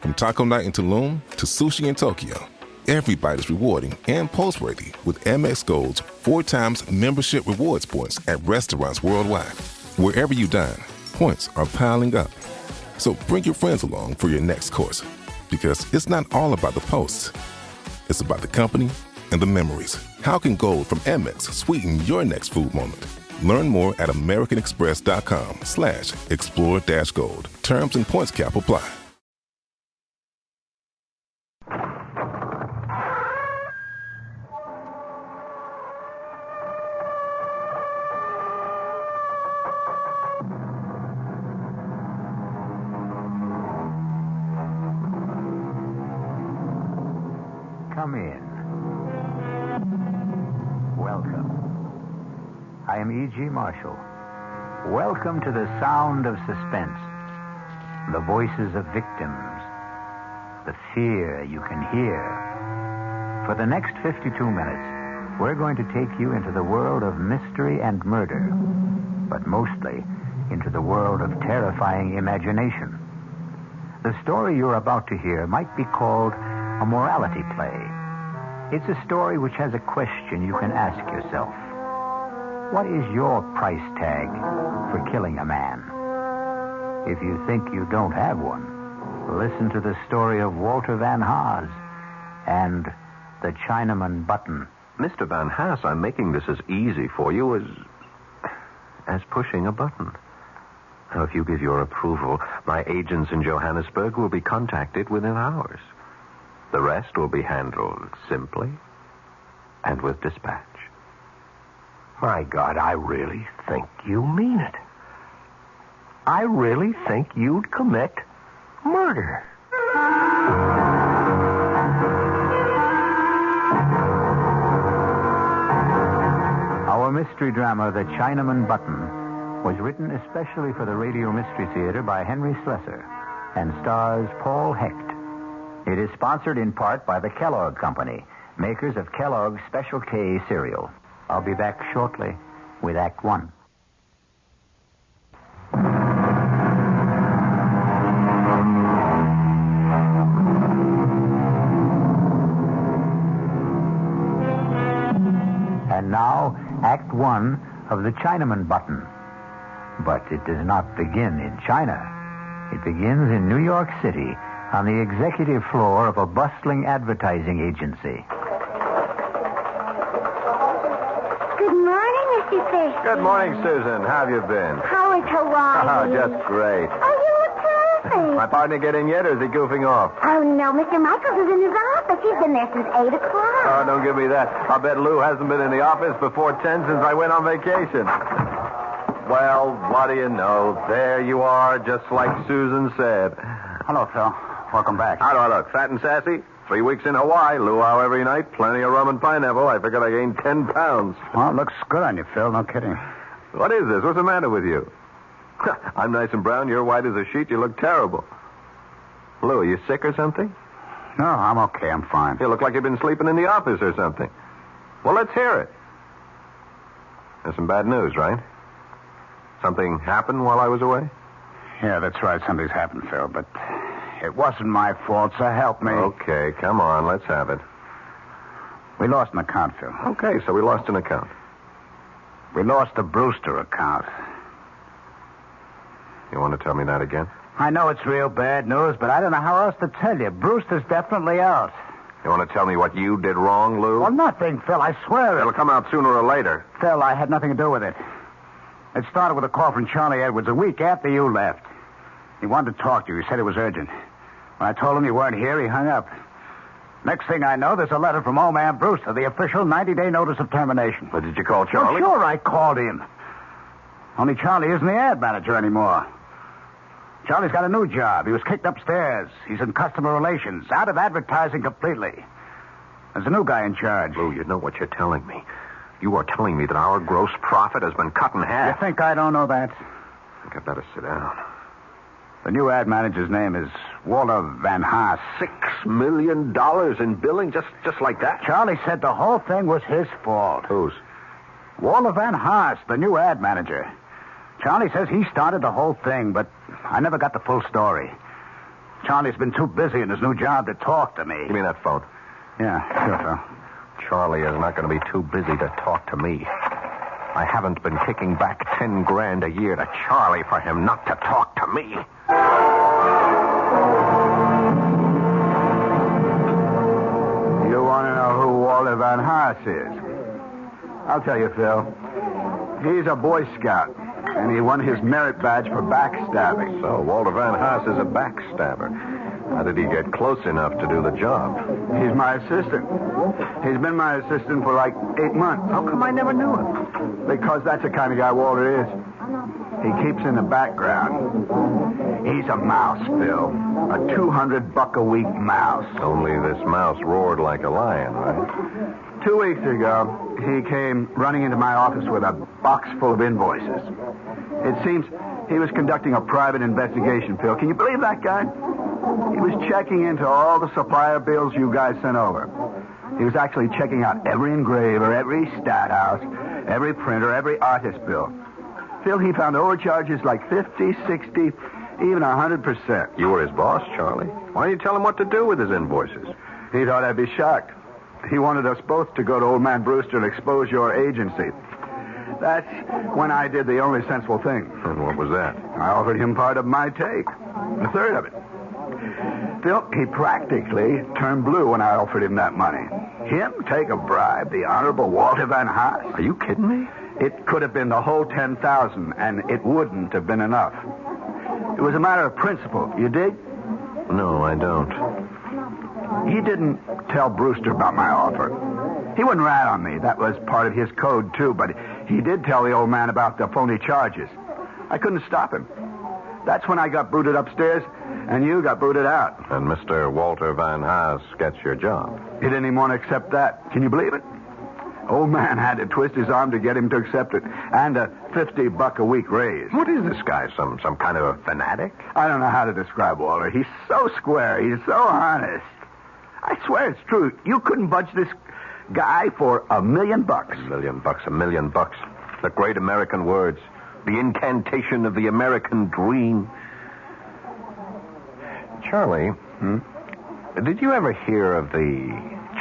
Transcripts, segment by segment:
From taco night in Tulum to sushi in Tokyo, every bite is rewarding and post-worthy with Amex Gold's 4 times membership rewards points at restaurants worldwide. Wherever you dine, points are piling up. So bring your friends along for your next course, because it's not all about the posts. It's about the company and the memories. How can gold from Amex sweeten your next food moment? Learn more at americanexpress.com/explore-gold. Terms and points cap apply. Come in. Welcome. I am E.G. Marshall. Welcome to the sound of suspense. The voices of victims. The fear you can hear. For the next 52 minutes, we're going to take you into the world of mystery and murder, but mostly into the world of terrifying imagination. The story you're about to hear might be called a morality play. It's a story which has a question you can ask yourself. What is your price tag for killing a man? If you think you don't have one, listen to the story of Walter Van Haas and the Chinaman button. Mr. Van Haas, I'm making this as easy for you as pushing a button. Now, if you give your approval, my agents in Johannesburg will be contacted within hours. The rest will be handled simply and with dispatch. My God, I really think you mean it. I really think you'd commit murder. Our mystery drama, The Chinaman Button, was written especially for the Radio Mystery Theater by Henry Slessor and stars Paul Hecht. It is sponsored in part by the Kellogg Company, makers of Kellogg's Special K cereal. I'll be back shortly with Act One. And now, Act One of The Chinaman Button. But it does not begin in China. It begins in New York City, on the executive floor of a bustling advertising agency. Good morning, Mr. Fish. Good morning, Susan. How have you been? How is Hawaii? Oh, just great. Oh, you look perfect. My partner get in yet, or is he goofing off? Oh, no, Mr. Michaels is in his office. He's been there since 8 o'clock. Oh, don't give me that. I'll bet Lou hasn't been in the office before 10 since I went on vacation. Well, what do you know? There you are, just like Susan said. Hello, Phil. Welcome back. How do I look? Fat and sassy? 3 weeks in Hawaii. Luau every night. Plenty of rum and pineapple. I figured I gained 10 pounds. Well, it looks good on you, Phil. No kidding. What is this? What's the matter with you? I'm nice and brown. You're white as a sheet. You look terrible. Lou, are you sick or something? No, I'm okay. I'm fine. You look like you've been sleeping in the office or something. Well, let's hear it. There's some bad news, right? Something happened while I was away? Yeah, that's right. Something's happened, Phil, but it wasn't my fault, so help me. Okay, come on. Let's have it. We lost an account, Phil. Okay, so we lost an account. We lost the Brewster account. You want to tell me that again? I know it's real bad news, but I don't know how else to tell you. Brewster's definitely out. You want to tell me what you did wrong, Lou? Well, nothing, Phil. I swear it. It'll come out sooner or later. Phil, I had nothing to do with it. It started with a call from Charlie Edwards a week after you left. He wanted to talk to you. He said it was urgent. When I told him you weren't here, he hung up. Next thing I know, there's a letter from old man Brewster, the official 90-day notice of termination. But did you call Charlie? Well, sure, I called him. Only Charlie isn't the ad manager anymore. Charlie's got a new job. He was kicked upstairs. He's in customer relations, out of advertising completely. There's a new guy in charge. Lou, you know what you're telling me. You are telling me that our gross profit has been cut in half. You think I don't know that? I think I better sit down. The new ad manager's name is Walter Van Haas. $6 million in billing just like that? Charlie said the whole thing was his fault. Whose? Walter Van Haas, the new ad manager. Charlie says he started the whole thing, but I never got the full story. Charlie's been too busy in his new job to talk to me. Give me that phone. Yeah, sure, Phil. Charlie is not going to be too busy to talk to me. I haven't been kicking back $10,000 a year to Charlie for him not to talk to me. You want to know who Walter Van Haas is? I'll tell you, Phil. He's a Boy Scout, and he won his merit badge for backstabbing. So, Walter Van Haas is a backstabber. How did he get close enough to do the job? He's my assistant. He's been my assistant for like 8 months. How come I never knew him? Because that's the kind of guy Walter is. He keeps in the background. He's a mouse, Phil. A $200-a-week mouse. Only this mouse roared like a lion, right? 2 weeks ago, he came running into my office with a box full of invoices. It seems he was conducting a private investigation, Phil. Can you believe that guy? He was checking into all the supplier bills you guys sent over. He was actually checking out every engraver, every stat house, every printer, every artist bill. Phil, he found overcharges like 50, 60, even 100%. You were his boss, Charlie. Why didn't you tell him what to do with his invoices? He thought I'd be shocked. He wanted us both to go to old man Brewster and expose your agency. That's when I did the only sensible thing. And what was that? I offered him part of my take, a third of it. Phil, he practically turned blue when I offered him that money. Him take a bribe, the Honorable Walter Van Haas? Are you kidding me? It could have been the whole 10,000, and it wouldn't have been enough. It was a matter of principle. You dig? No, I don't. He didn't tell Brewster about my offer. He wouldn't rat on me. That was part of his code, too. But he did tell the old man about the phony charges. I couldn't stop him. That's when I got booted upstairs, and you got booted out. And Mr. Walter Van Haas gets your job. He didn't even want to accept that. Can you believe it? Old man had to twist his arm to get him to accept it. And a $50-a-week raise. What is this guy, some kind of a fanatic? I don't know how to describe Walter. He's so square. He's so honest. I swear it's true. You couldn't budge this guy for $1 million. $1 million, $1 million. The great American words. The incantation of the American dream. Charlie, did you ever hear of the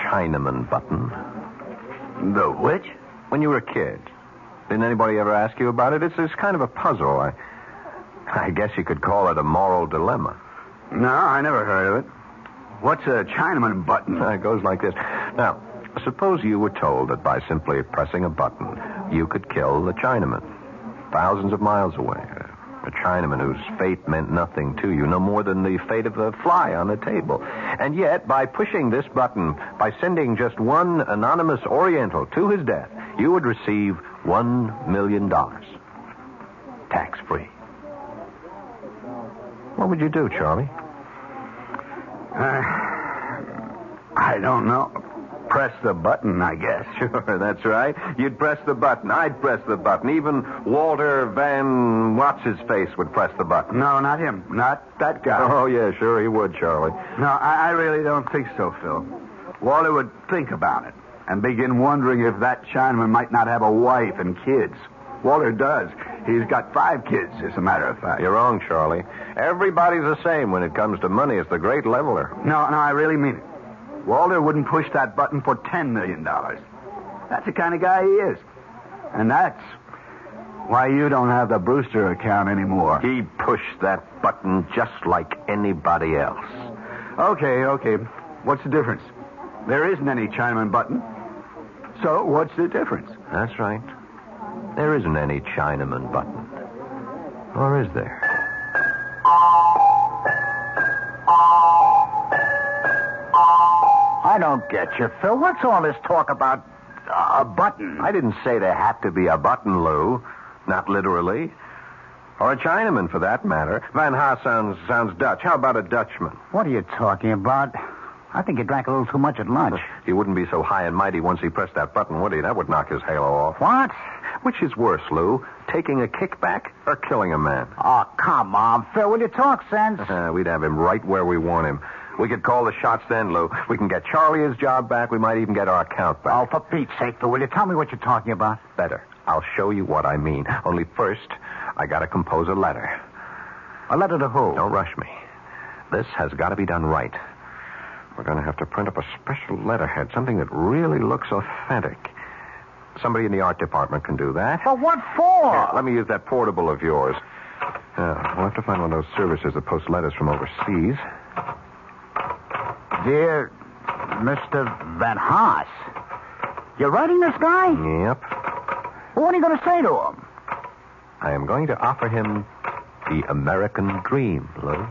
Chinaman button? The which? When you were a kid. Didn't anybody ever ask you about it? It's kind of a puzzle. I guess you could call it a moral dilemma. No, I never heard of it. What's a Chinaman button? It goes like this. Now, suppose you were told that by simply pressing a button, you could kill the Chinaman. Thousands of miles away. A Chinaman whose fate meant nothing to you, no more than the fate of a fly on a table. And yet, by pushing this button, by sending just one anonymous Oriental to his death, you would receive $1 million. Tax-free. What would you do, Charlie? I don't know. Press the button, I guess. Sure, that's right. You'd press the button. I'd press the button. Even Walter Van What's-His-Face would press the button. No, not him. Not that guy. Oh, yeah, sure he would, Charlie. No, I really don't think so, Phil. Walter would think about it and begin wondering if that Chinaman might not have a wife and kids. Walter does. He's got 5 kids, as a matter of fact. You're wrong, Charlie. Everybody's the same when it comes to money. It's the great leveler. No, I really mean it. Walter wouldn't push that button for $10 million. That's the kind of guy he is. And that's why you don't have the Brewster account anymore. He pushed that button just like anybody else. Okay. What's the difference? There isn't any Chinaman button. So what's the difference? That's right. There isn't any Chinaman button. Or is there? I don't get you, Phil. What's all this talk about a button? I didn't say there had to be a button, Lou. Not literally. Or a Chinaman, for that matter. Van Haas sounds Dutch. How about a Dutchman? What are you talking about? I think he drank a little too much at lunch. He wouldn't be so high and mighty once he pressed that button, would he? That would knock his halo off. What? Which is worse, Lou? Taking a kickback or killing a man? Oh, come on, Phil. Will you talk sense? We'd have him right where we want him. We could call the shots then, Lou. We can get Charlie his job back. We might even get our account back. Oh, for Pete's sake, Phil, will you tell me what you're talking about? Better. I'll show you what I mean. Only first, I gotta compose a letter. A letter to who? Don't rush me. This has got to be done right. We're going to have to print up a special letterhead, something that really looks authentic. Somebody in the art department can do that. Well, what for? Yeah, let me use that portable of yours. We'll have to find one of those services that post letters from overseas. Dear Mr. Van Haas, you're writing this guy? Yep. Well, what are you going to say to him? I am going to offer him the American dream, Lou.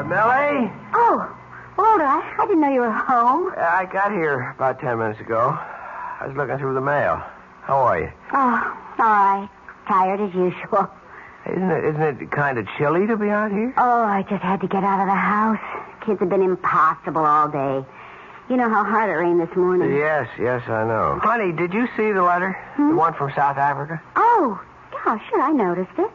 Millie? Oh, Walter, I didn't know you were home. I got here about 10 minutes ago. I was looking through the mail. How are you? Oh, all right. Tired as usual. Isn't it kind of chilly to be out here? Oh, I just had to get out of the house. Kids have been impossible all day. You know how hard it rained this morning. Yes, I know. Honey, did you see the letter? The one from South Africa? Oh, yeah, sure, I noticed it.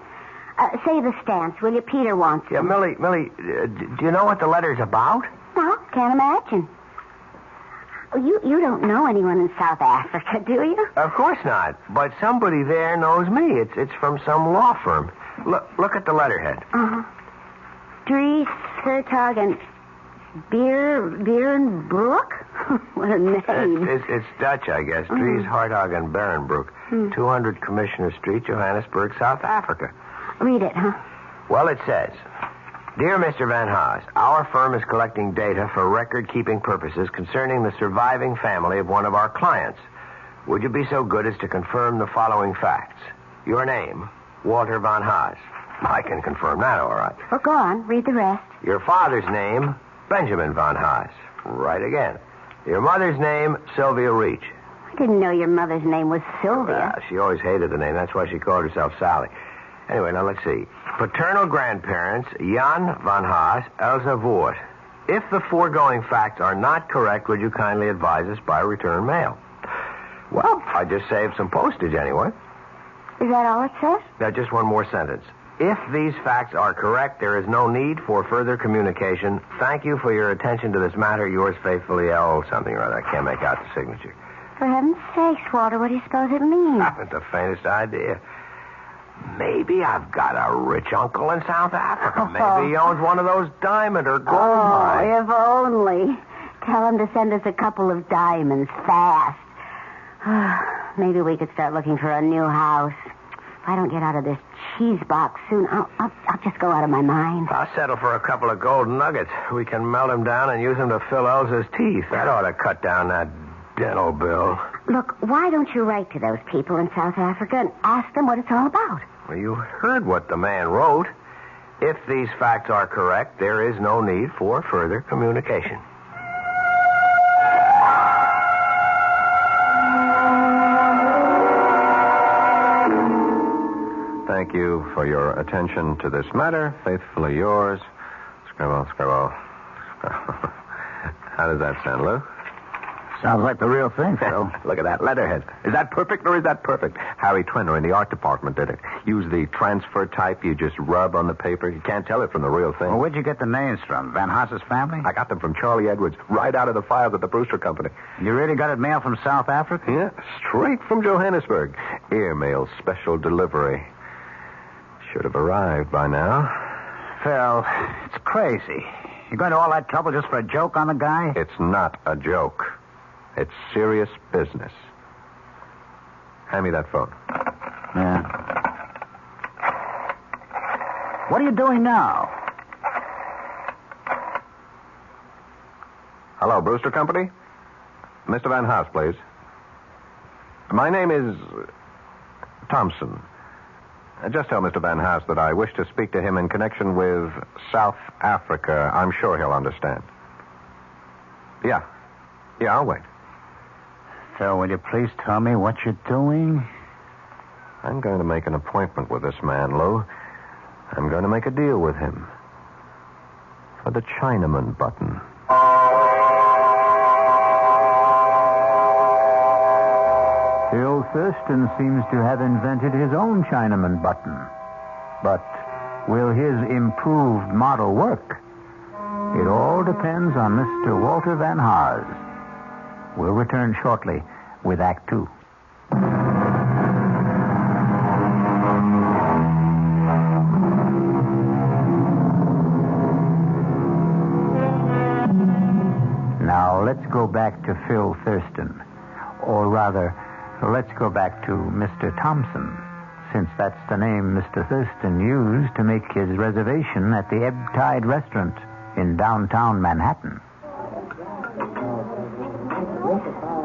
Say the stance, will you? Peter wants Yeah, them. Millie, do you know what the letter's about? No, can't imagine. Oh, you don't know anyone in South Africa, do you? Of course not. But somebody there knows me. It's from some law firm. Look at the letterhead. Uh-huh. Dries Sertog and Beerenbroek? What a name. It's Dutch, I guess. Dries Hartog and Berenbroek. 200 Commissioner Street, Johannesburg, South Africa. Read it, huh? Well, it says, Dear Mr. Van Haas, our firm is collecting data for record-keeping purposes concerning the surviving family of one of our clients. Would you be so good as to confirm the following facts? Your name, Walter Van Haas. I can confirm that, all right. Well, go on. Read the rest. Your father's name, Benjamin Van Haas. Right again. Your mother's name, Sylvia Reach. I didn't know your mother's name was Sylvia. She always hated the name. That's why she called herself Sally. Anyway, now let's see. Paternal grandparents, Jan Van Haas, Elsa Voort. If the foregoing facts are not correct, would you kindly advise us by return mail? Well, I just saved some postage anyway. Is that all it says? Now, just one more sentence. If these facts are correct, there is no need for further communication. Thank you for your attention to this matter. Yours faithfully, L. something or other. I can't make out the signature. For heaven's sakes, Walter, what do you suppose it means? Haven't the faintest idea. Maybe I've got a rich uncle in South Africa. Maybe he owns one of those diamond or gold mines. If only. Tell him to send us a couple of diamonds fast. Maybe we could start looking for a new house. If I don't get out of this cheese box soon, I'll just go out of my mind. I'll settle for a couple of gold nuggets. We can melt them down and use them to fill Elsa's teeth. That ought to cut down that dental bill. Look, why don't you write to those people in South Africa and ask them what it's all about? Well, you heard what the man wrote. If these facts are correct, there is no need for further communication. Thank you for your attention to this matter. Faithfully yours, Scribble. How does that sound, Lou? Sounds like the real thing, Phil. Look at that letterhead. Is that perfect or is that perfect? Harry Trenner in the art department did it. Use the transfer type you just rub on the paper. You can't tell it from the real thing. Well, where'd you get the names from? Van Haas's family? I got them from Charlie Edwards, right out of the files at the Brewster Company. You really got it mailed from South Africa? Yeah, straight from Johannesburg. Airmail special delivery. Should have arrived by now. Phil, it's crazy. You're going to all that trouble just for a joke on the guy? It's not a joke. It's serious business. Hand me that phone. Yeah. What are you doing now? Hello, Brewster Company? Mr. Van Haas, please. My name is Thompson. Just tell Mr. Van Haas that I wish to speak to him in connection with South Africa. I'm sure he'll understand. Yeah, I'll wait. Phil, will you please tell me what you're doing? I'm going to make an appointment with this man, Lou. I'm going to make a deal with him. For the Chinaman button. Phil Thurston seems to have invented his own Chinaman button. But will his improved model work? It all depends on Mr. Walter Van Haas. We'll return shortly with Act 2. go back to Phil Thurston. Or rather, let's go back to Mr. Thompson, since that's the name Mr. Thurston used to make his reservation at the Ebb Tide Restaurant in downtown Manhattan.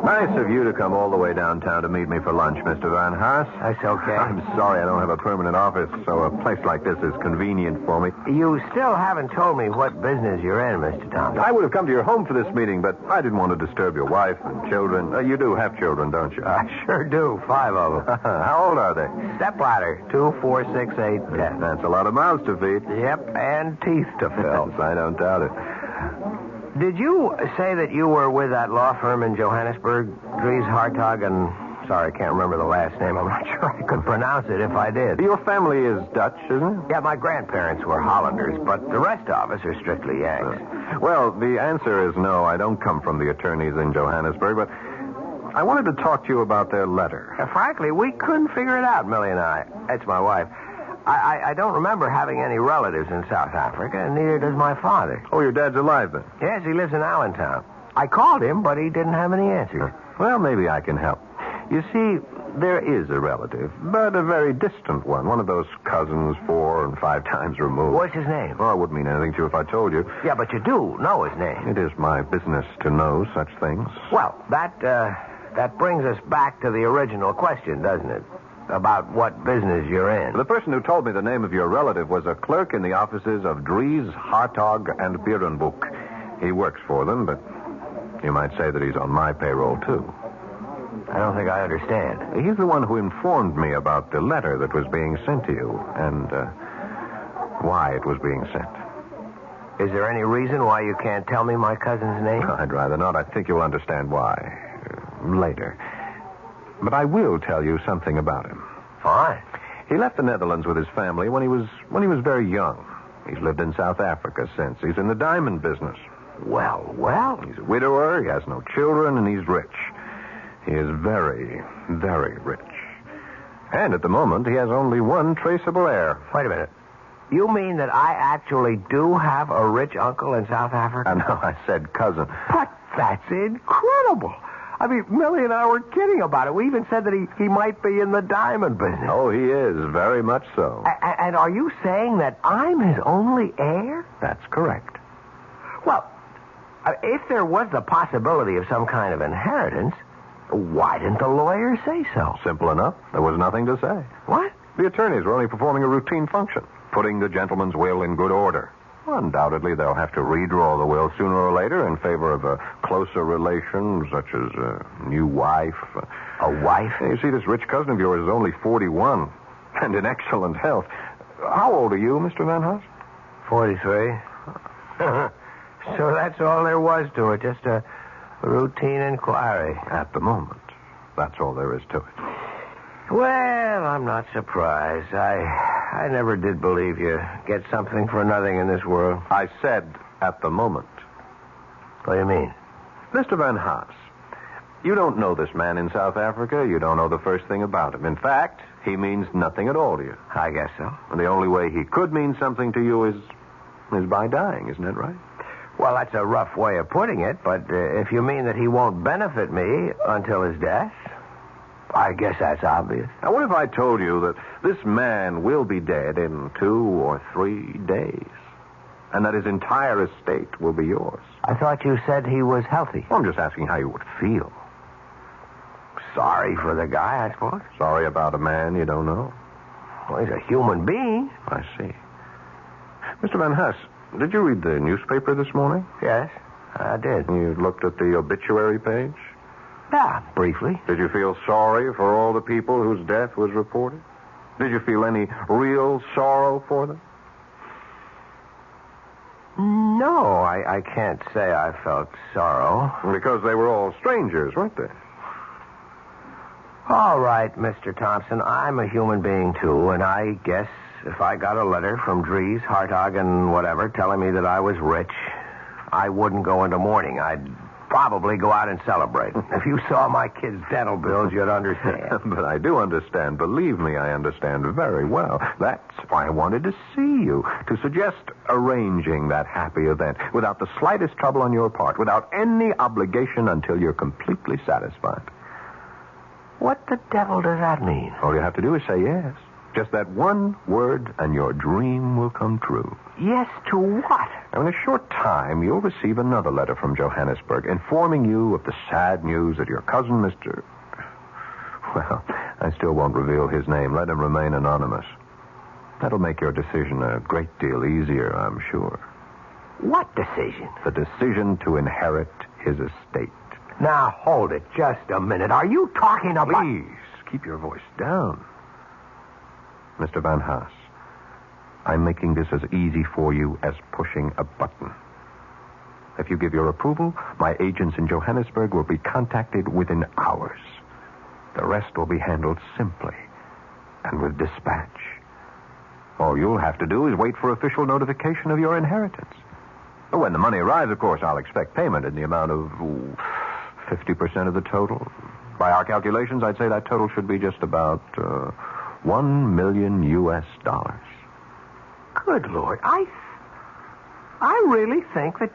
Nice of you to come all the way downtown to meet me for lunch, Mr. Van Haas. That's okay. I'm sorry I don't have a permanent office, so a place like this is convenient for me. You still haven't told me what business you're in, Mr. Thompson. I would have come to your home for this meeting, but I didn't want to disturb your wife and children. You do have children, don't you? I sure do. 5 of them. How old are they? Stepladder. 2, 4, 6, 8, 10. That's a lot of mouths to feed. Yep, and teeth to fill. Yes, I don't doubt it. Did you say that you were with that law firm in Johannesburg, Dries Hartog, and... Sorry, I can't remember the last name. I'm not sure I could pronounce it if I did. Your family is Dutch, isn't it? Yeah, my grandparents were Hollanders, but the rest of us are strictly Yanks. Well, the answer is no. I don't come from the attorneys in Johannesburg, but I wanted to talk to you about their letter. Frankly, we couldn't figure it out, Millie and I. That's my wife. I don't remember having any relatives in South Africa, and neither does my father. Oh, your dad's alive then? Yes, he lives in Allentown. I called him, but he didn't have any answers. Well, maybe I can help. You see, there is a relative, but a very distant one of those cousins 4 and 5 times removed. What's his name? Well, it wouldn't mean anything to you if I told you. Yeah, but you do know his name. It is my business to know such things. Well, that brings us back to the original question, doesn't it? About what business you're in. The person who told me the name of your relative was a clerk in the offices of Dries, Hartog, and Berenboek. He works for them, but you might say that he's on my payroll, too. I don't think I understand. He's the one who informed me about the letter that was being sent to you and why it was being sent. Is there any reason why you can't tell me my cousin's name? I'd rather not. I think you'll understand why later. But I will tell you something about him. Fine. He left the Netherlands with his family when he was very young. He's lived in South Africa since. He's in the diamond business. Well. He's a widower, he has no children, and he's rich. He is very, very rich. And at the moment, he has only one traceable heir. Wait a minute. You mean that I actually do have a rich uncle in South Africa? No, I said cousin. But that's incredible. I mean, Millie and I were kidding about it. We even said that he might be in the diamond business. Oh, he is, very much so. And are you saying that I'm his only heir? That's correct. Well, if there was the possibility of some kind of inheritance, why didn't the lawyer say so? Simple enough. There was nothing to say. What? The attorneys were only performing a routine function, putting the gentleman's will in good order. Undoubtedly, they'll have to redraw the will sooner or later in favor of a closer relation, such as a new wife. A wife? You see, this rich cousin of yours is only 41 and in excellent health. How old are you, Mr. Van Haas? 43. So that's all there was to it, just a routine inquiry. At the moment, that's all there is to it. Well, I'm not surprised. I never did believe you get something for nothing in this world. I said at the moment. What do you mean? Mr. Van Haas, you don't know this man in South Africa. You don't know the first thing about him. In fact, he means nothing at all to you. I guess so. And the only way he could mean something to you is by dying, isn't that right? Well, that's a rough way of putting it, but if you mean that he won't benefit me until his death, I guess that's obvious. Now, what if I told you that this man will be dead in 2 or 3 days, and that his entire estate will be yours? I thought you said he was healthy. Well, I'm just asking how you would feel. Sorry for the guy, I suppose. Sorry about a man you don't know. Well, he's a human being. I see. Mr. Van Haas, did you read the newspaper this morning? Yes, I did. You looked at the obituary page? Yeah, briefly. Did you feel sorry for all the people whose death was reported? Did you feel any real sorrow for them? No, I can't say I felt sorrow. Because they were all strangers, weren't they? All right, Mr. Thompson, I'm a human being, too, and I guess if I got a letter from Dries, Hartog, and whatever telling me that I was rich, I wouldn't go into mourning. I'd probably go out and celebrate. If you saw my kids' dental bills, you'd understand. But I do understand. Believe me, I understand very well. That's why I wanted to see you, to suggest arranging that happy event without the slightest trouble on your part, without any obligation until you're completely satisfied. What the devil does that mean? All you have to do is say yes. Just that one word, and your dream will come true. Yes to what? Now, in a short time, you'll receive another letter from Johannesburg informing you of the sad news that your cousin, Mr. Well, I still won't reveal his name. Let him remain anonymous. That'll make your decision a great deal easier, I'm sure. What decision? The decision to inherit his estate. Now, hold it just a minute. Are you talking about... Please, keep your voice down. Mr. Van Haas, I'm making this as easy for you as pushing a button. If you give your approval, my agents in Johannesburg will be contacted within hours. The rest will be handled simply and with dispatch. All you'll have to do is wait for official notification of your inheritance. When the money arrives, of course, I'll expect payment in the amount of 50% of the total. By our calculations, I'd say that total should be just about $1 million US. Good Lord, I really think that...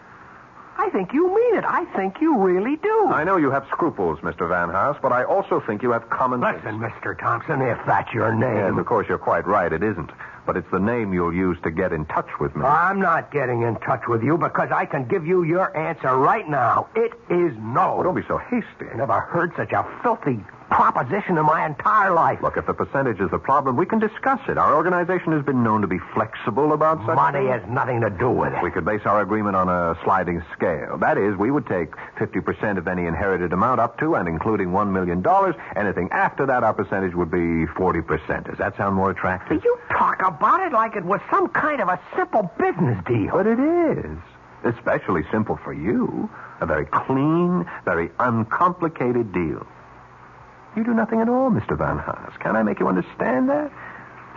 I think you mean it. I think you really do. I know you have scruples, Mr. Van Haas, but I also think you have common sense. Listen, Mr. Thompson, if that's your name... Yes, of course, you're quite right. It isn't. But it's the name you'll use to get in touch with me. I'm not getting in touch with you because I can give you your answer right now. It is no. Oh, don't be so hasty. I never heard such a filthy proposition in my entire life. Look, if the percentage is a problem, we can discuss it. Our organization has been known to be flexible about such Money things. has nothing to do with it. We could base our agreement on a sliding scale. That is, we would take 50% of any inherited amount up to and including $1 million. Anything after that, our percentage would be 40%. Does that sound more attractive? You talk about it like it was some kind of a simple business deal. But it is. Especially simple for you. A very clean, very uncomplicated deal. You do nothing at all, Mr. Van Haas. Can I make you understand that?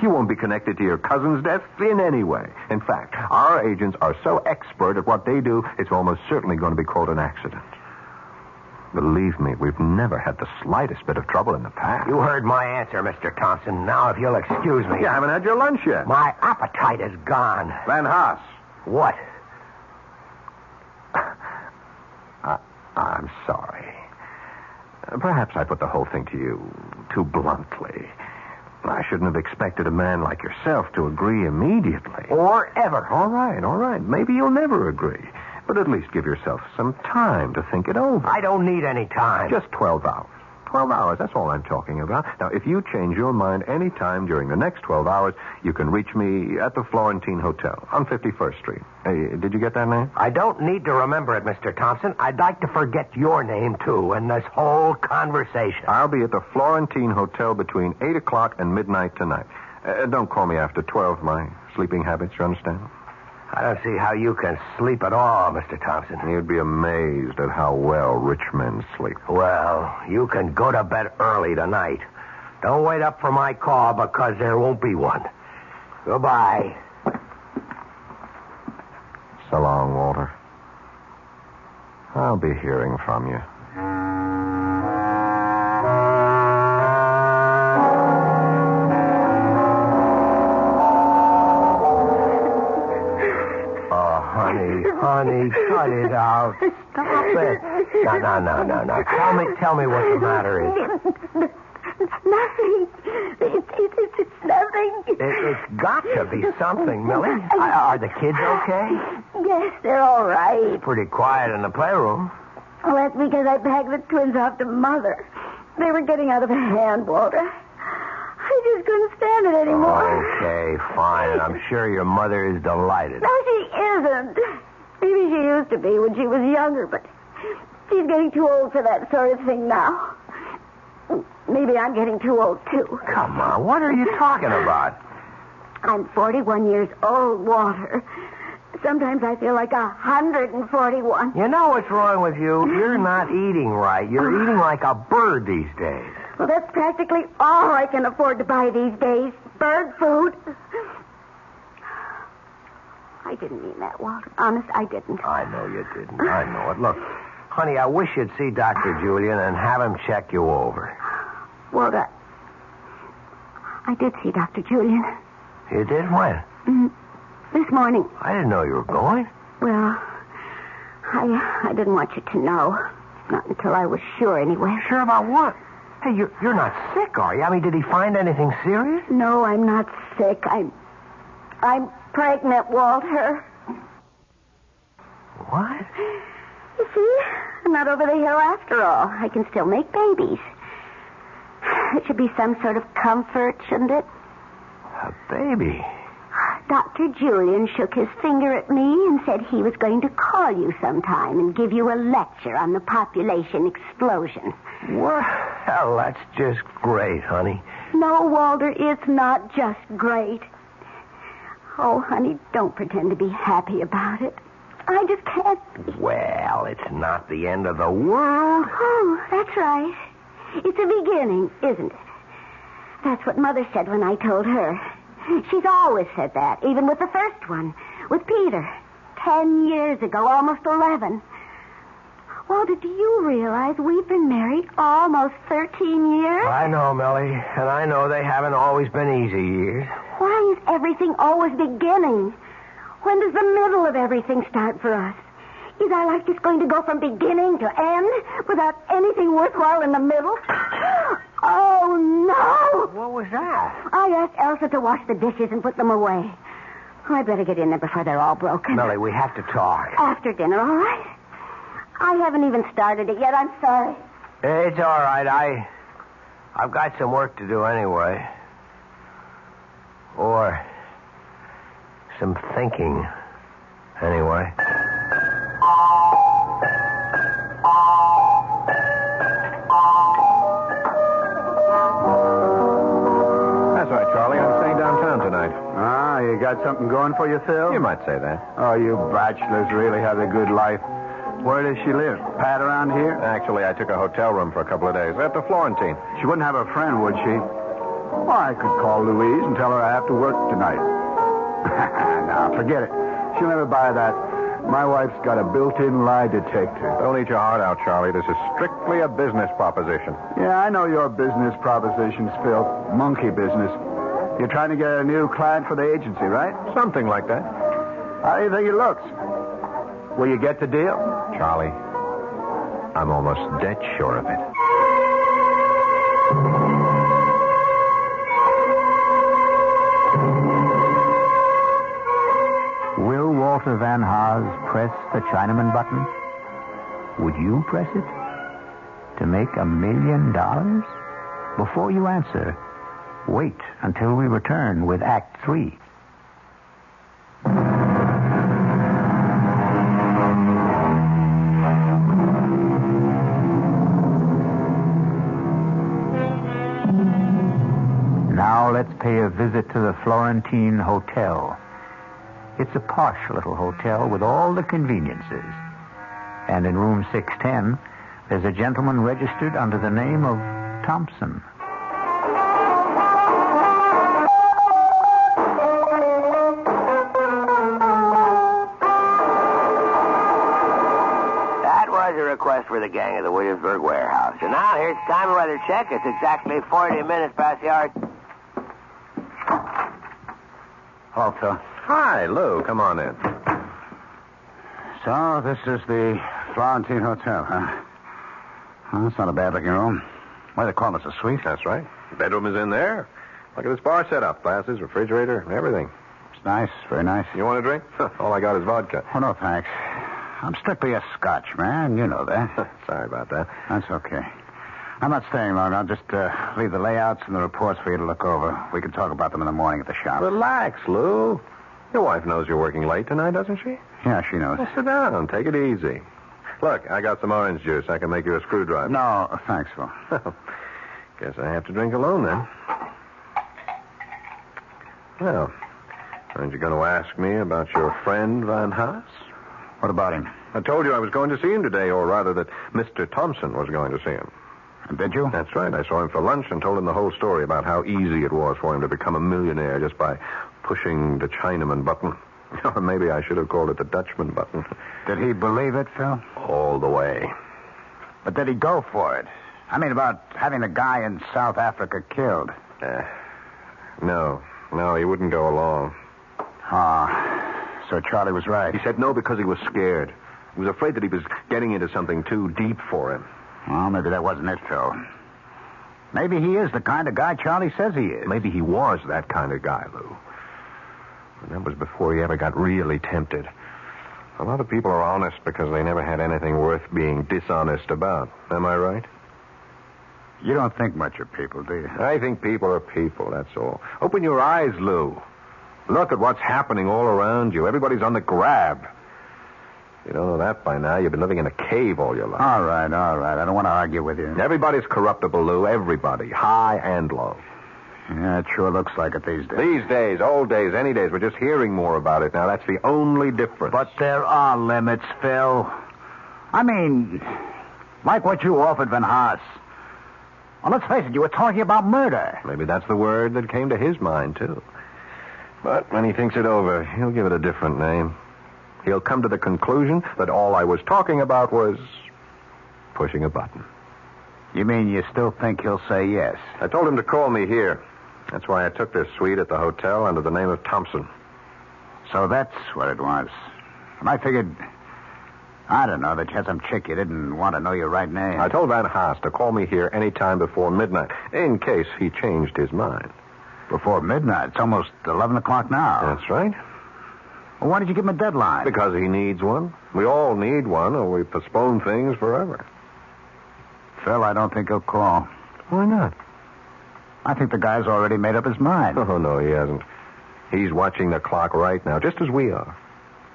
You won't be connected to your cousin's death in any way. In fact, our agents are so expert at what they do, it's almost certainly going to be called an accident. Believe me, we've never had the slightest bit of trouble in the past. You heard my answer, Mr. Thompson. Now, if you'll excuse me... You haven't had your lunch yet. My appetite is gone. Van Haas. What? I'm sorry. Perhaps I put the whole thing to you too bluntly. I shouldn't have expected a man like yourself to agree immediately. Or ever. All right. Maybe you'll never agree. But at least give yourself some time to think it over. I don't need any time. Just 12 hours. 12 hours, that's all I'm talking about. Now, if you change your mind any time during the next 12 hours, you can reach me at the Florentine Hotel on 51st Street. Hey, did you get that name? I don't need to remember it, Mr. Thompson. I'd like to forget your name, too, in this whole conversation. I'll be at the Florentine Hotel between 8 o'clock and midnight tonight. Don't call me after 12, my sleeping habits, you understand? I don't see how you can sleep at all, Mr. Thompson. You'd be amazed at how well rich men sleep. Well, you can go to bed early tonight. Don't wait up for my call because there won't be one. Goodbye. So long, Walter. I'll be hearing from you. Honey, cut it out. Stop it. No. Tell me what the matter is. It's nothing. It's nothing. It's got to be something, Millie. Are the kids okay? Yes, they're all right. Pretty quiet in the playroom. Well, that's because I packed the twins off to Mother. They were getting out of hand, Walter. I just couldn't stand it anymore. Okay, fine. And I'm sure your mother is delighted. No, she isn't. Maybe she used to be when she was younger, but she's getting too old for that sort of thing now. Maybe I'm getting too old, too. Come on, what are you talking about? I'm 41 years old, Walter. Sometimes I feel like 141. You know what's wrong with you? You're not eating right. You're eating like a bird these days. Well, that's practically all I can afford to buy these days. Bird food. I didn't mean that, Walter. Honest, I didn't. I know you didn't. I know it. Look, Honey, I wish you'd see Dr. Julian and have him check you over. Walter, I did see Dr. Julian. You did when? This morning. I didn't know you were going. Well, I didn't want you to know. Not until I was sure, anyway. Sure about what? Hey, you're not sick, are you? I mean, did he find anything serious? No, I'm not sick. I'm pregnant, Walter. What? You see, I'm not over the hill after all. I can still make babies. It should be some sort of comfort, shouldn't it? A baby? Dr. Julian shook his finger at me and said he was going to call you sometime and give you a lecture on the population explosion. What? Hell, that's just great, honey. No, Walter, it's not just great. Oh, honey, don't pretend to be happy about it. I just can't be. Well, it's not the end of the world. Oh, that's right. It's a beginning, isn't it? That's what Mother said when I told her. She's always said that, even with the first one, with Peter. 10 years ago, almost 11. Walter, do you realize we've been married almost 13 years? I know, Melly, and I know they haven't always been easy years. Why is everything always beginning? When does the middle of everything start for us? Is our life just going to go from beginning to end without anything worthwhile in the middle? Oh, no! What was that? I asked Elsa to wash the dishes and put them away. I'd better get in there before they're all broken. Melly, we have to talk. After dinner, all right? I haven't even started it yet. I'm sorry. It's all right. I've got some work to do anyway. Or some thinking anyway. That's right, Charlie. I'm staying downtown tonight. Ah, you got something going for you, Phil? You might say that. Oh, you bachelors really have a good life. Where does she live? Pat around here? Actually, I took a hotel room for a couple of days at the Florentine. She wouldn't have a friend, would she? Well, I could call Louise and tell her I have to work tonight. Now, forget it. She'll never buy that. My wife's got a built-in lie detector. Don't eat your heart out, Charlie. This is strictly a business proposition. Yeah, I know your business propositions, Phil. Monkey business. You're trying to get a new client for the agency, right? Something like that. How do you think it looks? Will you get the deal? Charlie, I'm almost dead sure of it. Will Walter Van Haas press the Chinaman button? Would you press it? To make $1 million? Before you answer, wait until we return with Act 3. Now let's pay a visit to the Florentine Hotel. It's a posh little hotel with all the conveniences. And in room 610, there's a gentleman registered under the name of Thompson. That was a request for the gang at the Williamsburg warehouse. And now here's the time of weather check. It's exactly 40 minutes past the hour. Hello, Phil. Hi, Lou. Come on in. So, this is the Florentine Hotel, huh? Well, that's not a bad-looking room. Why, they call this a suite? That's right. Bedroom is in there. Look at this bar set up. Glasses, refrigerator, everything. It's nice, very nice. You want a drink? All I got is vodka. Oh, no, thanks. I'm strictly a Scotch, man. You know that. Sorry about that. That's okay. I'm not staying long. I'll just leave the layouts and the reports for you to look over. We can talk about them in the morning at the shop. Relax, Lou. Your wife knows you're working late tonight, doesn't she? Yeah, she knows. Well, sit down. Take it easy. Look, I got some orange juice. I can make you a screwdriver. No, thanks, Phil. Guess I have to drink alone, then. Well, aren't you going to ask me about your friend, Van Haas? What about him? I told you I was going to see him today, or rather that Mr. Thompson was going to see him. Did you? That's right. I saw him for lunch and told him the whole story about how easy it was for him to become a millionaire just by pushing the Chinaman button. Or maybe I should have called it the Dutchman button. Did he believe it, Phil? All the way. But did he go for it? I mean, about having the guy in South Africa killed. No, he wouldn't go along. So Charlie was right. He said no because he was scared. He was afraid that he was getting into something too deep for him. Well, maybe that wasn't it, Phil. Maybe he is the kind of guy Charlie says he is. Maybe he was that kind of guy, Lou. And that was before he ever got really tempted. A lot of people are honest because they never had anything worth being dishonest about. Am I right? You don't think much of people, do you? I think people are people, that's all. Open your eyes, Lou. Look at what's happening all around you. Everybody's on the grab. You don't know that by now. You've been living in a cave all your life. All right. I don't want to argue with you. Everybody's corruptible, Lou. Everybody. High and low. Yeah, it sure looks like it these days. These days, old days, any days. We're just hearing more about it now. That's the only difference. But there are limits, Phil. I mean, like what you offered Van Haas. Well, let's face it, you were talking about murder. Maybe that's the word that came to his mind, too. But when he thinks it over, he'll give it a different name. He'll come to the conclusion that all I was talking about was pushing a button. You mean you still think he'll say yes? I told him to call me here. That's why I took this suite at the hotel under the name of Thompson. So that's what it was. And I figured, I don't know, that you had some chick you didn't want to know your right name. I told Van Haas to call me here any time before midnight, in case he changed his mind. Before midnight? It's almost 11 o'clock now. That's right. Well, why did you give him a deadline? Because he needs one. We all need one, or we postpone things forever. Phil, I don't think he'll call. Why not? I think the guy's already made up his mind. Oh, no, he hasn't. He's watching the clock right now, just as we are.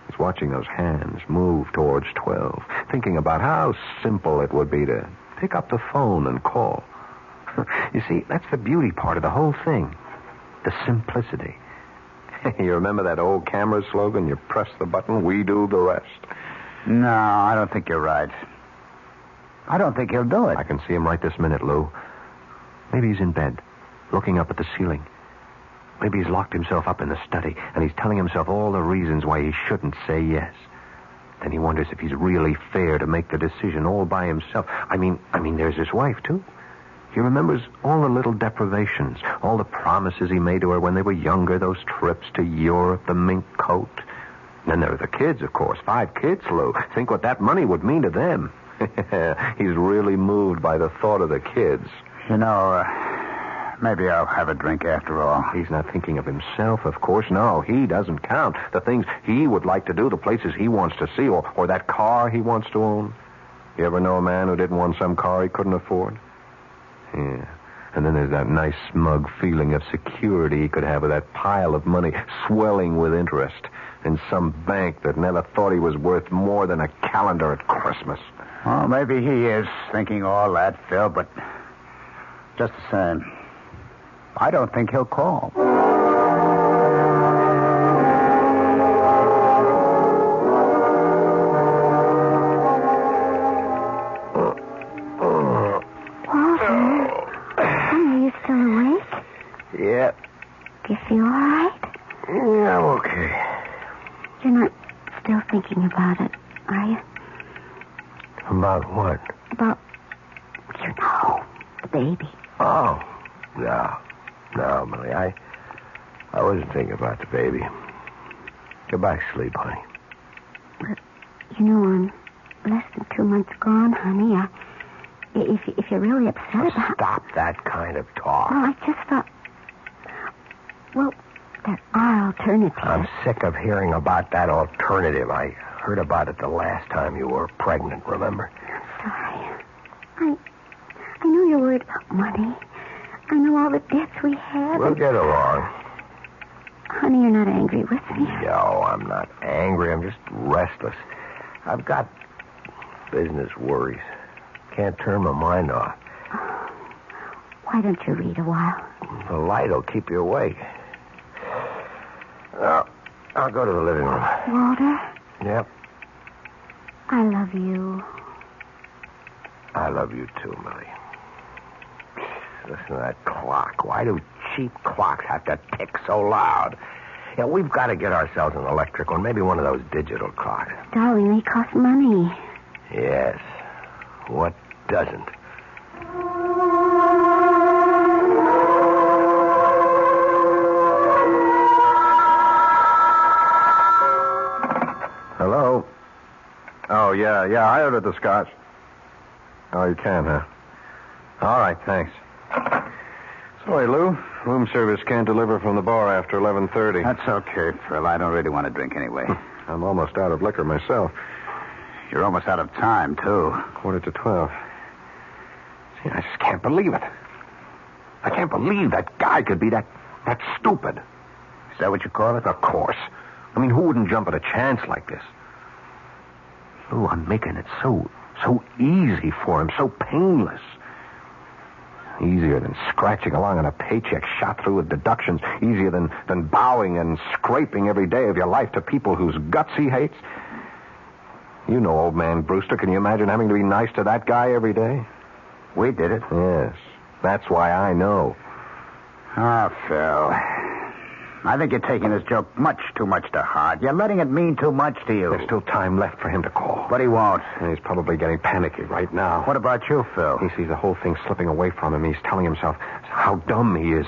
He's watching those hands move towards 12, thinking about how simple it would be to pick up the phone and call. You see, that's the beauty part of the whole thing. The simplicity. You remember that old camera slogan? You press the button, we do the rest. No, I don't think you're right. I don't think he'll do it. I can see him right this minute, Lou. Maybe he's in bed, looking up at the ceiling. Maybe he's locked himself up in the study, and he's telling himself all the reasons why he shouldn't say yes. Then he wonders if he's really fair to make the decision all by himself. I mean, there's his wife, too. He remembers all the little deprivations, all the promises he made to her when they were younger, those trips to Europe, the mink coat. And then there are the kids, of course. 5 kids, Lou. Think what that money would mean to them. He's really moved by the thought of the kids. You know, maybe I'll have a drink after all. He's not thinking of himself, of course. No, he doesn't count. The things he would like to do, the places he wants to see, or that car he wants to own. You ever know a man who didn't want some car he couldn't afford? Yeah. And then there's that nice, smug feeling of security he could have with that pile of money swelling with interest in some bank that never thought he was worth more than a calendar at Christmas. Well, maybe he is thinking all that, Phil, but just the same, I don't think he'll call. Yep. Do you feel all right? Yeah, I'm okay. You're not still thinking about it, are you? About what? About, the baby. Oh, no, Millie. I wasn't thinking about the baby. Get back to sleep, honey. But, I'm less than 2 months gone, honey. If you're really upset about... Stop that kind of talk. Well, I just thought... Well, there are alternatives. I'm sick of hearing about that alternative. I heard about it the last time you were pregnant, remember? Sorry. I know you're worried about money. I know all the debts we have. We'll get along. Honey, you're not angry with me. No, I'm not angry. I'm just restless. I've got business worries. Can't turn my mind off. Why don't you read a while? The light will keep you awake. Well, I'll go to the living room. Walter? Yep. I love you. I love you too, Millie. Listen to that clock. Why do cheap clocks have to tick so loud? Yeah, we've got to get ourselves an electric one, maybe one of those digital clocks. Darling, they cost money. Yes. What doesn't. Hello? Oh, yeah, I ordered the scotch. Oh, you can, huh? All right, thanks. Sorry, Lou. Room service can't deliver from the bar after 11:30. That's okay, Phil. I don't really want to drink anyway. I'm almost out of liquor myself. You're almost out of time, too. 11:45. See, I just can't believe it. I can't believe that guy could be that stupid. Is that what you call it? Of course. I mean, who wouldn't jump at a chance like this? Lou, I'm making it so easy for him, so painless. Easier than scratching along on a paycheck shot through with deductions. Easier than bowing and scraping every day of your life to people whose guts he hates. You know old man Brewster. Can you imagine having to be nice to that guy every day? We did it. Yes. That's why I know. Ah, Phil. I think you're taking this joke much too much to heart. You're letting it mean too much to you. There's still time left for him to call. But he won't. And he's probably getting panicky right now. What about you, Phil? He sees the whole thing slipping away from him. He's telling himself how dumb he is.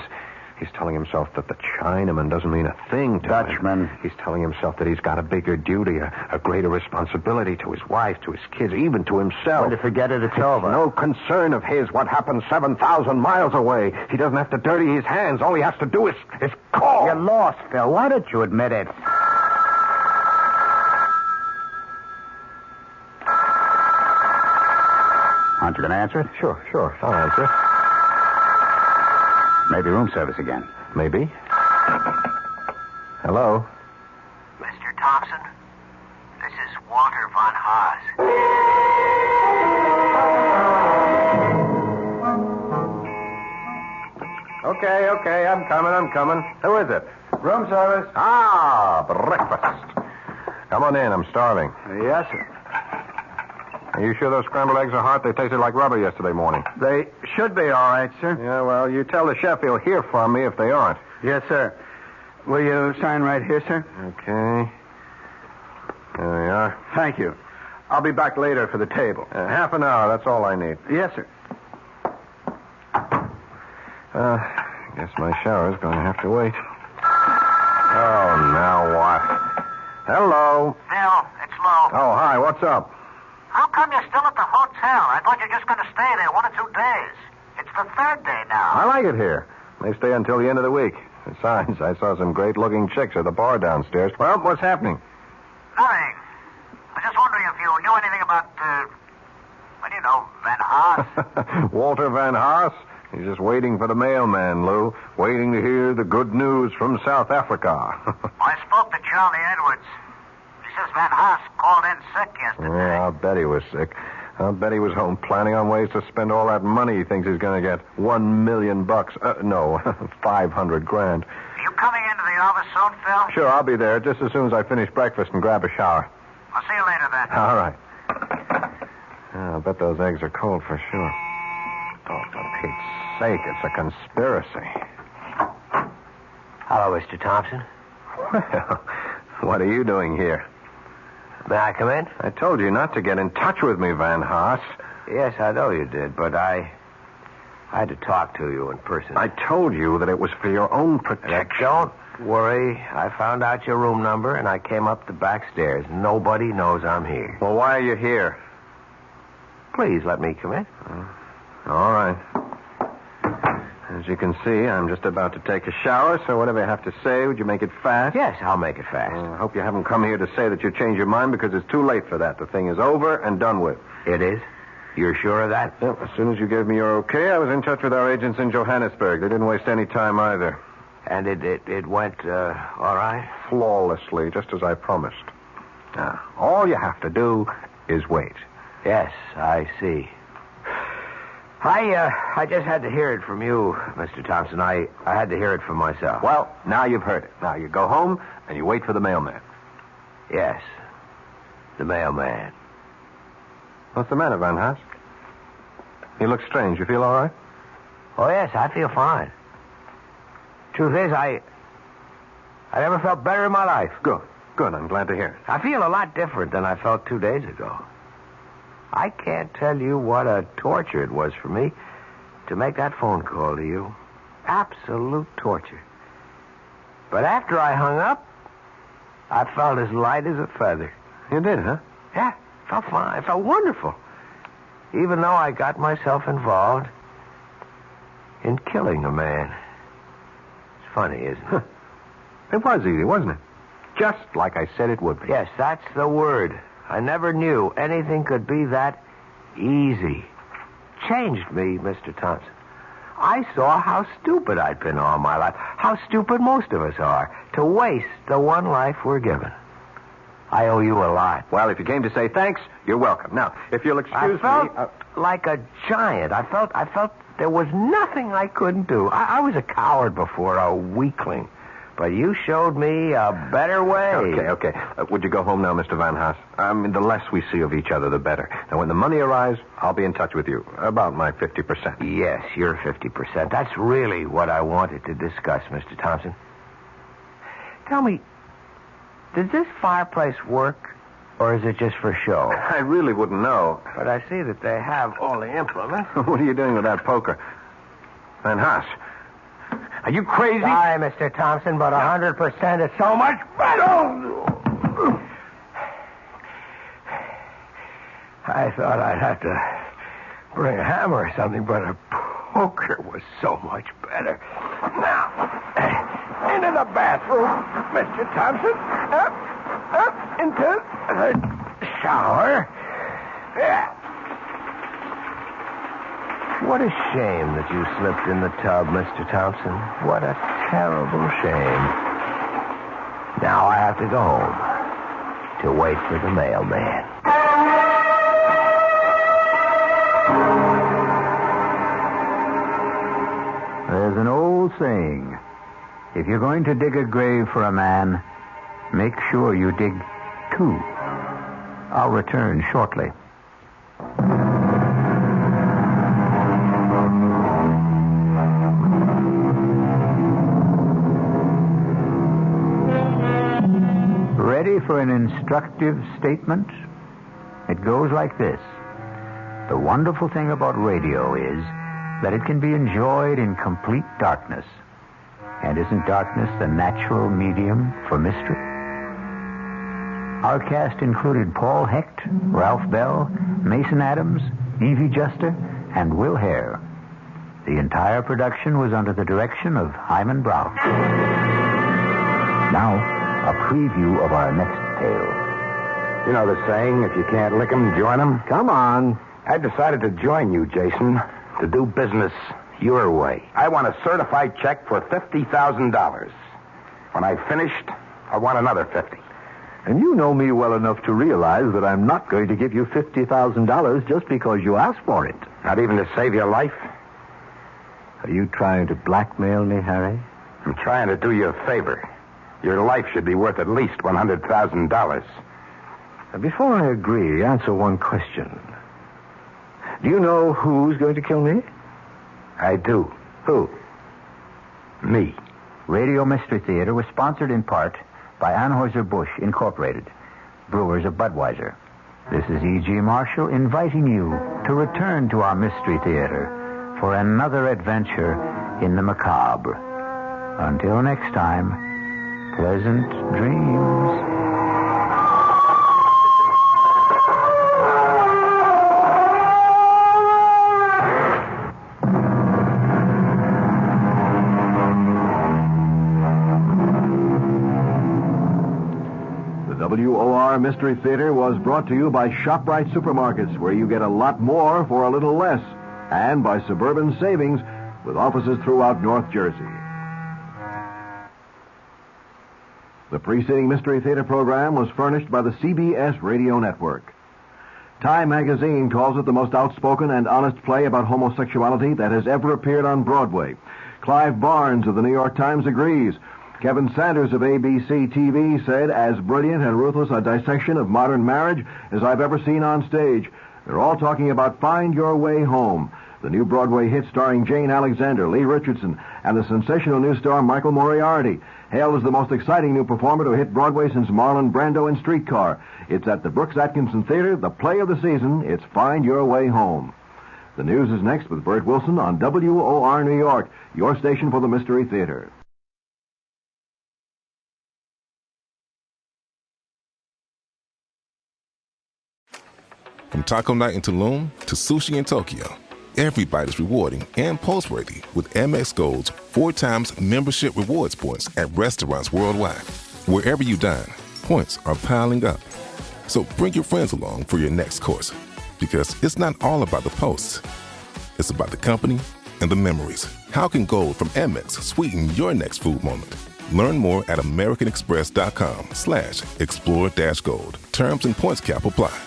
He's telling himself that the Chinaman doesn't mean a thing to Dutchman. him. He's telling himself that he's got a bigger duty, a greater responsibility to his wife, to his kids, even to himself. When you forget it, it's over. No concern of his what happens 7,000 miles away. He doesn't have to dirty his hands. All he has to do is call. You're lost, Phil. Why don't you admit it? Aren't you going to answer it? Sure. I'll answer it. Maybe room service again. Maybe. Hello? Mr. Thompson, this is Walter von Haas. Okay. I'm coming. Who is it? Room service? Ah, breakfast. Come on in. I'm starving. Yes, sir. Are you sure those scrambled eggs are hot? They tasted like rubber yesterday morning. They should be all right, sir. Yeah, well, you tell the chef he'll hear from me if they aren't. Yes, sir. Will you sign right here, sir? Okay. There we are. Thank you. I'll be back later for the table. Half an hour, that's all I need. Yes, sir. Guess my shower's going to have to wait. Oh, now what? Hello. Phil, it's Lou. Oh, hi, what's up? How come you're still at the hotel? I thought you were just going to stay there 1 or 2 days. It's the 3rd day now. I like it here. They stay until the end of the week. Besides, I saw some great-looking chicks at the bar downstairs. Well, what's happening? Nothing. I was just wondering if you knew anything about, Van Haas. Walter Van Haas? He's just waiting for the mailman, Lou. Waiting to hear the good news from South Africa. I spoke to Charlie Edwards. He says Van Haas called in sick yesterday. Yeah, I'll bet he was sick. I'll bet he was home planning on ways to spend all that money he thinks he's going to get. $1 million. No, 500 grand. Are you coming into the office soon, Phil? Sure, I'll be there just as soon as I finish breakfast and grab a shower. I'll see you later then. All right. I'll bet those eggs are cold for sure. Oh, for Pete's sake, it's a conspiracy. Hello, Mr. Thompson. Well, what are you doing here? May I come in? I told you not to get in touch with me, Van Haas. Yes, I know you did, but I had to talk to you in person. I told you that it was for your own protection. Don't worry. I found out your room number, and I came up the back stairs. Nobody knows I'm here. Well, why are you here? Please let me come in. All right. As you can see, I'm just about to take a shower, so whatever you have to say, would you make it fast? Yes, I'll make it fast. I hope you haven't come here to say that you changed your mind because it's too late for that. The thing is over and done with. It is? You're sure of that? Well, as soon as you gave me your okay, I was in touch with our agents in Johannesburg. They didn't waste any time either. And it went, all right? Flawlessly, just as I promised. Now, all you have to do is wait. Yes, I see. I just had to hear it from you, Mr. Thompson. I had to hear it from myself. Well, now you've heard it. Now you go home and you wait for the mailman. Yes, the mailman. What's the matter, Van Haas? You look strange. You feel all right? Oh, yes, I feel fine. Truth is, I never felt better in my life. Good. I'm glad to hear it. I feel a lot different than I felt 2 days ago. I can't tell you what a torture it was for me to make that phone call to you. Absolute torture. But after I hung up, I felt as light as a feather. You did, huh? Yeah, felt fine. Felt wonderful. Even though I got myself involved in killing a man. It's funny, isn't it? It was easy, wasn't it? Just like I said it would be. Yes, that's the word. I never knew anything could be that easy. Changed me, Mr. Thompson. I saw how stupid I'd been all my life, how stupid most of us are, to waste the one life we're given. I owe you a lot. Well, if you came to say thanks, you're welcome. Now, if you'll excuse I me... felt like a giant. I felt there was nothing I couldn't do. I was a coward before, a weakling. But you showed me a better way. Okay. Would you go home now, Mr. Van Haas? The less we see of each other, the better. Now, when the money arrives, I'll be in touch with you about my 50%. Yes, your 50%. That's really what I wanted to discuss, Mr. Thompson. Tell me, does this fireplace work, or is it just for show? I really wouldn't know. But I see that they have all the implements. What are you doing with that poker? Van Haas, are you crazy? Sorry, Mr. Thompson, but 100% is so much better. I thought I'd have to bring a hammer or something, but a poker was so much better. Now, into the bathroom, Mr. Thompson. Up into the shower. Yeah. What a shame that you slipped in the tub, Mr. Thompson. What a terrible shame. Now I have to go home to wait for the mailman. There's an old saying. If you're going to dig a grave for a man, make sure you dig two. I'll return shortly. Ready for an instructive statement? It goes like this. The wonderful thing about radio is that it can be enjoyed in complete darkness. And isn't darkness the natural medium for mystery? Our cast included Paul Hecht, Ralph Bell, Mason Adams, Evie Juster, and Will Hare. The entire production was under the direction of Hyman Brown. Now, a preview of our next tale. You know the saying, if you can't lick 'em, join 'em? Come on. I decided to join you, Jason, to do business your way. I want a certified check for $50,000. When I've finished, I want another 50. And you know me well enough to realize that I'm not going to give you $50,000 just because you asked for it. Not even to save your life? Are you trying to blackmail me, Harry? I'm trying to do you a favor. Your life should be worth at least $100,000. Before I agree, answer one question. Do you know who's going to kill me? I do. Who? Me. Radio Mystery Theater was sponsored in part by Anheuser-Busch Incorporated, brewers of Budweiser. This is E.G. Marshall inviting you to return to our Mystery Theater for another adventure in the macabre. Until next time, pleasant dreams. WOR Mystery Theater was brought to you by ShopRite Supermarkets, where you get a lot more for a little less, and by Suburban Savings, with offices throughout North Jersey. The preceding Mystery Theater program was furnished by the CBS Radio Network. Time magazine calls it the most outspoken and honest play about homosexuality that has ever appeared on Broadway. Clive Barnes of the New York Times agrees. Kevin Sanders of ABC TV said, as brilliant and ruthless a dissection of modern marriage as I've ever seen on stage. They're all talking about Find Your Way Home, the new Broadway hit starring Jane Alexander, Lee Richardson, and the sensational new star Michael Moriarty. Hailed as the most exciting new performer to hit Broadway since Marlon Brando in Streetcar. It's at the Brooks Atkinson Theater, the play of the season. It's Find Your Way Home. The news is next with Bert Wilson on WOR New York, your station for the Mystery Theater. From taco night in Tulum to sushi in Tokyo, every bite is rewarding and post-worthy with Amex Gold's 4 times membership rewards points at restaurants worldwide. Wherever you dine, points are piling up. So bring your friends along for your next course, because it's not all about the posts. It's about the company and the memories. How can gold from Amex sweeten your next food moment? Learn more at americanexpress.com/explore-gold. Terms and points cap apply.